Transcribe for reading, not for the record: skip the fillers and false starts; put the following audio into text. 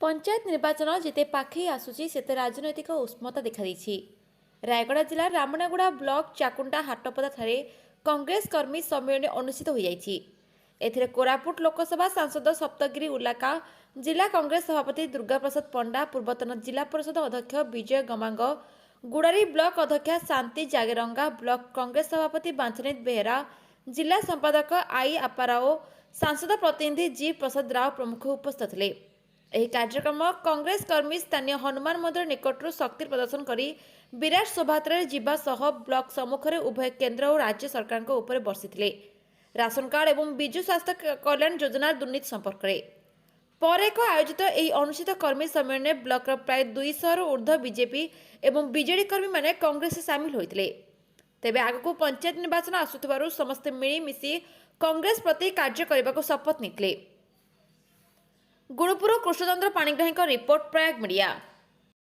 पंचायत निर्वाचन जिते पाखे आसुची सेते राजनैतिक उष्मता देखा रायगड़ा जिला रामनागुड़ा ब्लॉक चाकुंडा हाटपदा ठारे कांग्रेस कर्मी सम्मेलन अनुष्ठित हो जाइछि। एथिरे कोरापुट लोकसभा सांसद सप्तगिरी उल्लाका, जिला कांग्रेस सभापति दुर्गा प्रसाद पंडा, पूर्वतन जिला परिषद अध्यक्ष विजय गमांग, गुड़ारी ब्लॉक अध्यक्षा शांति जागेरंगा, ब्लॉक कांग्रेस सभापति बांछनित बेहेरा, जिला संपादक आई आपाराओ, सांसद प्रतिनिधि जी प्रसाद राव प्रमुख उपस्थित थे। ଏହି କାର୍ଯ୍ୟକ୍ରମ କଂଗ୍ରେସ କର୍ମୀ ସ୍ଥାନୀୟ ହନୁମାନ ମନ୍ଦିର ନିକଟରୁ ଶକ୍ତି ପ୍ରଦର୍ଶନ କରି ବିରାଟ ଶୋଭାଯାତ୍ରାରେ ଯିବା ସହ ବ୍ଲକ ସମ୍ମୁଖରେ ଉଭୟ କେନ୍ଦ୍ର ଓ ରାଜ୍ୟ ସରକାରଙ୍କ ଉପରେ ବର୍ଷିଥିଲେ ରାସନ କାର୍ଡ ଏବଂ ବିଜୁ ସ୍ୱାସ୍ଥ୍ୟ କଲ୍ୟାଣ ଯୋଜନାର ଦୁର୍ନୀତି ସମ୍ପର୍କରେ। ପରେ ଆୟୋଜିତ ଏହି ଅନୁଷ୍ଠିତ କର୍ମୀ ସମ୍ମିଳନୀରେ ବ୍ଲକର ପ୍ରାୟ 200ରୁ ଉର୍ଦ୍ଧ୍ୱ ବିଜେପି ଏବଂ ବିଜେଡି କର୍ମୀମାନେ କଂଗ୍ରେସରେ ସାମିଲ ହୋଇଥିଲେ। ତେବେ ଆଗକୁ ପଞ୍ଚାୟତ ନିର୍ବାଚନ ଆସୁଥିବାରୁ ସମସ୍ତେ ମିଳିମିଶି କଂଗ୍ରେସ ପ୍ରତି କାର୍ଯ୍ୟ କରିବାକୁ ଶପଥ ନେଇଥିଲେ। गुणुपुर कृष्णचंद्र पाणिग्राही रिपोर्ट प्रयाग मीडिया।